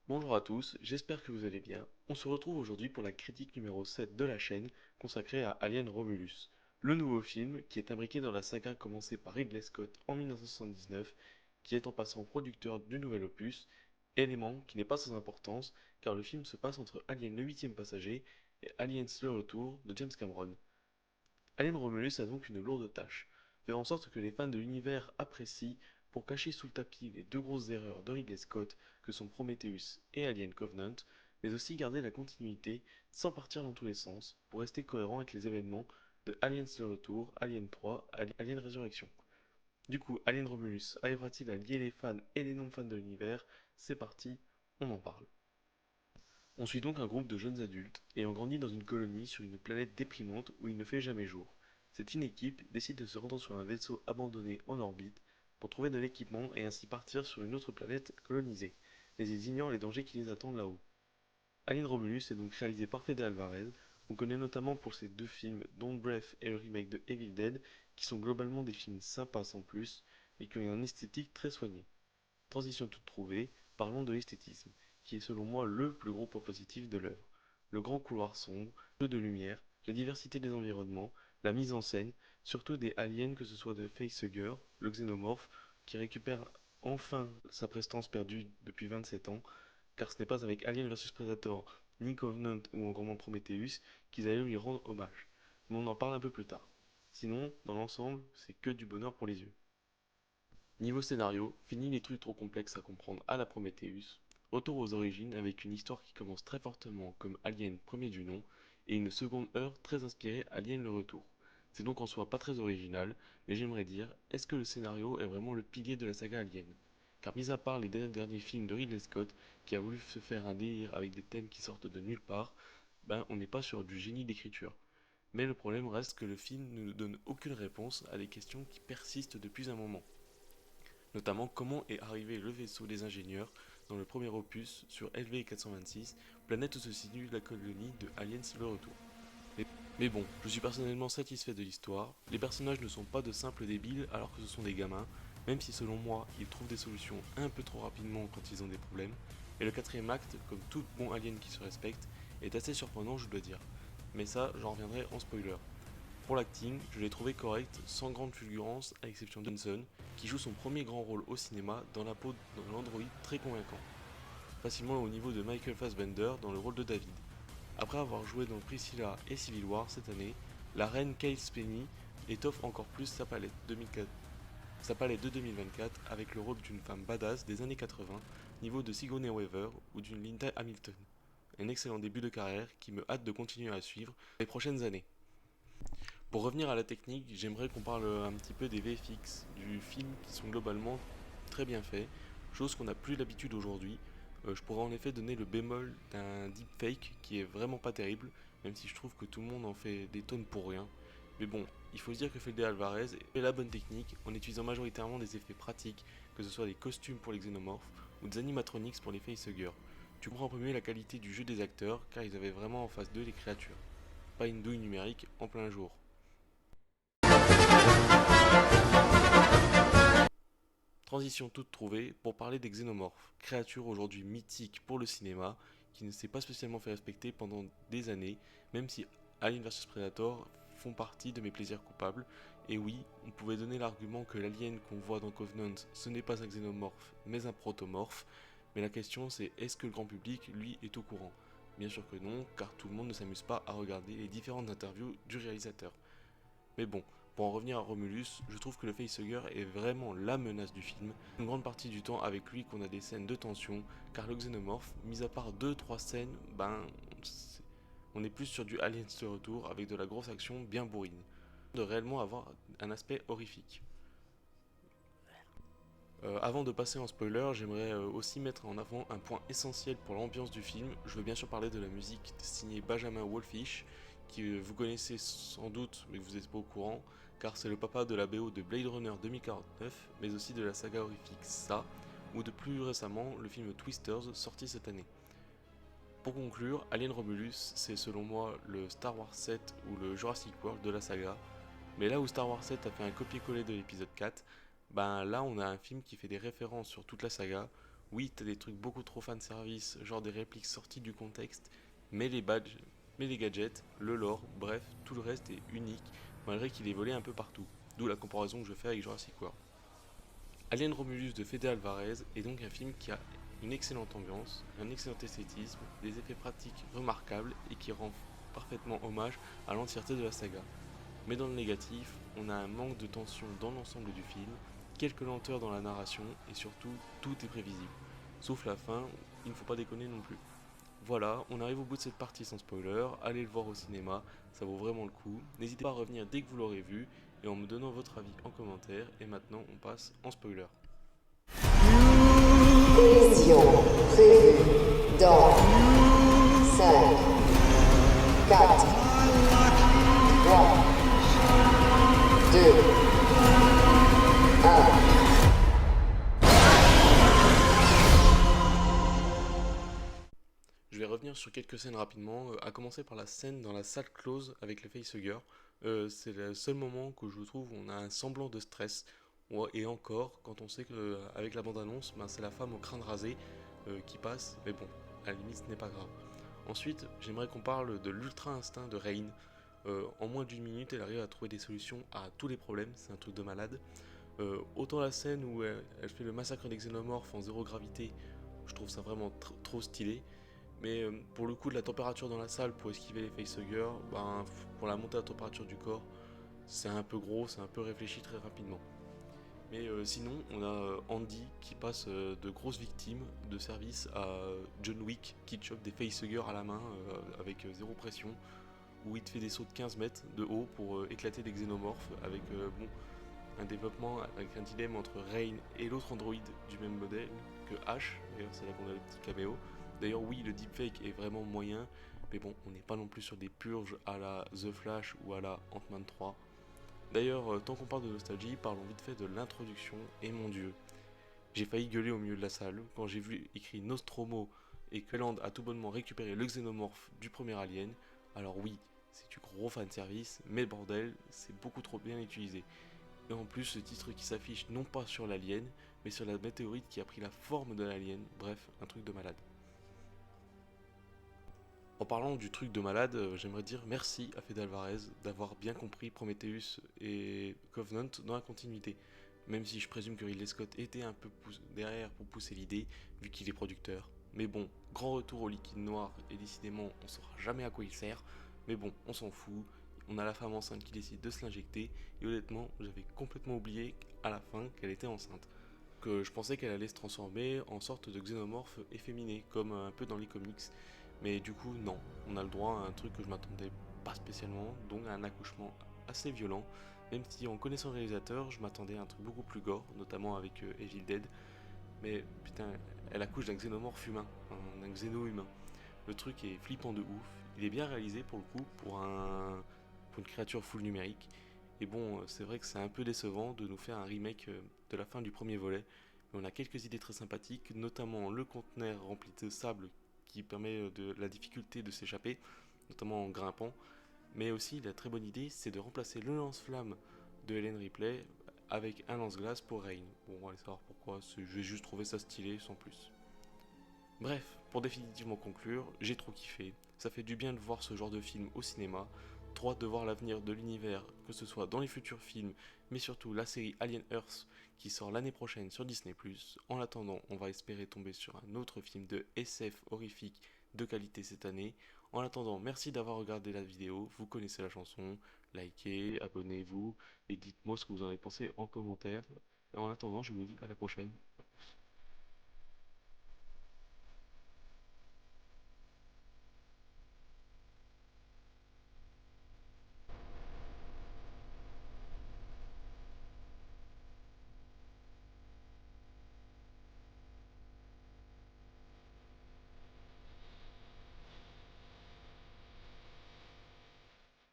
Bonjour à tous, j'espère que vous allez bien. On se retrouve aujourd'hui pour la critique numéro 7 de la chaîne consacrée à Alien Romulus, le nouveau film qui est imbriqué dans la saga commencée par Ridley Scott en 1979, qui est en passant producteur du nouvel opus, élément qui n'est pas sans importance car le film se passe entre Alien le huitième passager et Aliens le retour de James Cameron. Alien Romulus a donc une lourde tâche, faire en sorte que les fans de l'univers apprécient, pour cacher sous le tapis les deux grosses erreurs de Ridley Scott que sont Prometheus et Alien Covenant, mais aussi garder la continuité sans partir dans tous les sens, pour rester cohérent avec les événements de Aliens le Retour, Alien 3, Alien Résurrection. Du coup, Alien Romulus arrivera-t-il à lier les fans et les non-fans de l'univers? C'est parti, on en parle. On suit donc un groupe de jeunes adultes ayant grandi dans une colonie sur une planète déprimante où il ne fait jamais jour. Cette fine équipe décide de se rendre sur un vaisseau abandonné en orbite pour trouver de l'équipement et ainsi partir sur une autre planète colonisée, mais ils ignorent les dangers qui les attendent là-haut. Alien Romulus est donc réalisé par Fede Alvarez, on connaît notamment pour ses deux films Don't Breath et le remake de Evil Dead, qui sont globalement des films sympas sans plus, mais qui ont une esthétique très soignée. Transition toute trouvée, parlons de l'esthétisme, qui est selon moi le plus gros point positif de l'œuvre. Le grand couloir sombre, le jeu de lumière, la diversité des environnements, la mise en scène, surtout des aliens que ce soit de Facehugger, le xénomorphe, qui récupère enfin sa prestance perdue depuis 27 ans, car ce n'est pas avec Alien vs Predator, ni Covenant ou encore Prometheus qu'ils allaient lui rendre hommage. Mais on en parle un peu plus tard. Sinon, dans l'ensemble, c'est que du bonheur pour les yeux. Niveau scénario, fini les trucs trop complexes à comprendre à la Prometheus, retour aux origines avec une histoire qui commence très fortement comme Alien premier du nom, et une seconde heure très inspirée Alien le retour. C'est donc en soi pas très original, mais j'aimerais dire, est-ce que le scénario est vraiment le pilier de la saga Alien? Car mis à part les derniers films de Ridley Scott, qui a voulu se faire un délire avec des thèmes qui sortent de nulle part, ben on n'est pas sur du génie d'écriture. Mais le problème reste que le film ne nous donne aucune réponse à des questions qui persistent depuis un moment, notamment comment est arrivé le vaisseau des ingénieurs dans le premier opus sur LV-426, planète où se situe la colonie de Aliens le Retour. Mais bon, je suis personnellement satisfait de l'histoire, les personnages ne sont pas de simples débiles alors que ce sont des gamins, même si selon moi ils trouvent des solutions un peu trop rapidement quand ils ont des problèmes, et le quatrième acte, comme tout bon alien qui se respecte, est assez surprenant je dois dire. Mais ça, j'en reviendrai en spoiler. Pour l'acting, je l'ai trouvé correct, sans grande fulgurance, à l'exception de Johnson, qui joue son premier grand rôle au cinéma dans la peau d'un androïde très convaincant, facilement au niveau de Michael Fassbender dans le rôle de David. Après avoir joué dans Priscilla et Civil War cette année, la reine Kate Speny étoffe encore plus sa palette de 2024 avec le rôle d'une femme badass des années 80, niveau de Sigourney Weaver ou d'une Linda Hamilton. Un excellent début de carrière qui me hâte de continuer à suivre les prochaines années. Pour revenir à la technique, j'aimerais qu'on parle un petit peu des VFX du film qui sont globalement très bien faits, chose qu'on n'a plus l'habitude aujourd'hui. Je pourrais en effet donner le bémol d'un deepfake qui est vraiment pas terrible, même si je trouve que tout le monde en fait des tonnes pour rien. Mais bon, il faut se dire que Fede Alvarez fait la bonne technique en utilisant majoritairement des effets pratiques, que ce soit des costumes pour les xénomorphes ou des animatronics pour les facehuggers. Tu comprends un peu mieux la qualité du jeu des acteurs car ils avaient vraiment en face d'eux les créatures, pas une douille numérique en plein jour. Transition toute trouvée pour parler des xénomorphes, créatures aujourd'hui mythiques pour le cinéma, qui ne s'est pas spécialement fait respecter pendant des années, même si Alien vs Predator font partie de mes plaisirs coupables. Et oui, on pouvait donner l'argument que l'alien qu'on voit dans Covenant, ce n'est pas un xénomorphe, mais un protomorphe, mais la question c'est est-ce que le grand public, lui, est au courant? Bien sûr que non, car tout le monde ne s'amuse pas à regarder les différentes interviews du réalisateur. Mais bon, pour en revenir à Romulus, je trouve que le facehugger est vraiment la menace du film. Une grande partie du temps avec lui qu'on a des scènes de tension, car le xénomorphe, mis à part deux trois scènes, on est plus sur du Aliens de retour avec de la grosse action bien bourrine. De réellement avoir un aspect horrifique. Avant de passer en spoiler, j'aimerais aussi mettre en avant un point essentiel pour l'ambiance du film. Je veux bien sûr parler de la musique signée Benjamin Wallfish, qui vous connaissez sans doute, mais que vous n'êtes pas au courant, car c'est le papa de la BO de Blade Runner 2049, mais aussi de la saga horrifique Ça, ou de plus récemment le film Twisters sorti cette année. Pour conclure, Alien Romulus, c'est selon moi le Star Wars 7 ou le Jurassic World de la saga, mais là où Star Wars 7 a fait un copier-coller de l'épisode 4, ben là on a un film qui fait des références sur toute la saga, Oui, t'as des trucs beaucoup trop fanservice, genre des répliques sorties du contexte, mais les badges, mais les gadgets, le lore, bref, tout le reste est unique, malgré qu'il est volé un peu partout. D'où la comparaison que je fais avec Jurassic World. Alien Romulus de Fede Alvarez est donc un film qui a une excellente ambiance, un excellent esthétisme, des effets pratiques remarquables et qui rend parfaitement hommage à l'entièreté de la saga. Mais dans le négatif, on a un manque de tension dans l'ensemble du film, quelques lenteurs dans la narration et surtout tout est prévisible. Sauf la fin, il ne faut pas déconner non plus. Voilà, on arrive au bout de cette partie sans spoiler, allez le voir au cinéma, ça vaut vraiment le coup. N'hésitez pas à revenir dès que vous l'aurez vu et en me donnant votre avis en commentaire. Et maintenant, on passe en spoiler. Collision prévue dans 5, 4, 3, 2, 1. Je vais revenir sur quelques scènes rapidement, à commencer par la scène dans la salle close avec le facehugger. C'est le seul moment que je trouve où on a un semblant de stress. Et encore, quand on sait qu'avec la bande-annonce, ben, c'est la femme au crâne rasé qui passe, mais bon, à la limite ce n'est pas grave. Ensuite, j'aimerais qu'on parle de l'ultra instinct de Rain. En moins d'une minute, elle arrive à trouver des solutions à tous les problèmes, c'est un truc de malade. Autant la scène où elle fait le massacre des xénomorphes en zéro gravité, je trouve ça vraiment trop stylé. Mais pour le coup de la température dans la salle pour esquiver les facehuggers, ben, pour la montée à la température du corps, c'est un peu gros, c'est un peu réfléchi très rapidement. Mais sinon, on a Andy qui passe de grosses victimes de service à John Wick qui chope des facehuggers à la main avec zéro pression, où il te fait des sauts de 15 mètres de haut pour éclater des xénomorphes avec bon, un développement avec un dilemme entre Rain et l'autre androïde du même modèle que Ash. D'ailleurs, c'est là qu'on a le petit caméo. D'ailleurs, oui, le deepfake est vraiment moyen, mais bon, on n'est pas non plus sur des purges à la The Flash ou à la Ant-Man 3. D'ailleurs, tant qu'on parle de nostalgie, parlons vite fait de l'introduction, et mon dieu, j'ai failli gueuler au milieu de la salle quand j'ai vu écrit Nostromo et que Land a tout bonnement récupéré le xénomorphe du premier Alien. Alors oui, c'est du gros fanservice, mais bordel, c'est beaucoup trop bien utilisé. Et en plus, ce titre qui s'affiche non pas sur l'alien, mais sur la météorite qui a pris la forme de l'alien. Bref, un truc de malade. En parlant du truc de malade, j'aimerais dire merci à Fede Alvarez d'avoir bien compris Prometheus et Covenant dans la continuité. Même si je présume que Ridley Scott était un peu derrière pour pousser l'idée, vu qu'il est producteur. Mais bon, grand retour au liquide noir, et décidément, on saura jamais à quoi il sert. Mais bon, on s'en fout. On a la femme enceinte qui décide de se l'injecter, et honnêtement, j'avais complètement oublié à la fin qu'elle était enceinte. Que je pensais qu'elle allait se transformer en sorte de xénomorphe efféminé, comme un peu dans les comics. Mais du coup, non, on a le droit à un truc que je m'attendais pas spécialement, donc à un accouchement assez violent. Même si en connaissant le réalisateur, je m'attendais à un truc beaucoup plus gore, notamment avec Evil Dead. Mais putain, elle accouche d'un xénomorphe humain, d'un xéno humain. Le truc est flippant de ouf. Il est bien réalisé pour le coup, pour une créature full numérique. Et bon, c'est vrai que c'est un peu décevant de nous faire un remake de la fin du premier volet. Mais on a quelques idées très sympathiques, notamment le conteneur rempli de sable qui permet de la difficulté de s'échapper, notamment en grimpant. Mais aussi, la très bonne idée, c'est de remplacer le lance-flamme de Helen Ripley avec un lance-glace pour Rain. Bon, on va aller savoir pourquoi, j'ai juste trouvé ça stylé sans plus. Bref, pour définitivement conclure, j'ai trop kiffé. Ça fait du bien de voir ce genre de film au cinéma. Trop hâte de voir l'avenir de l'univers, que ce soit dans les futurs films, mais surtout la série Alien Earth qui sort l'année prochaine sur Disney+. En attendant, on va espérer tomber sur un autre film de SF horrifique de qualité cette année. En attendant, merci d'avoir regardé la vidéo, vous connaissez la chanson, likez, abonnez-vous et dites-moi ce que vous en avez pensé en commentaire. En attendant, je vous dis à la prochaine.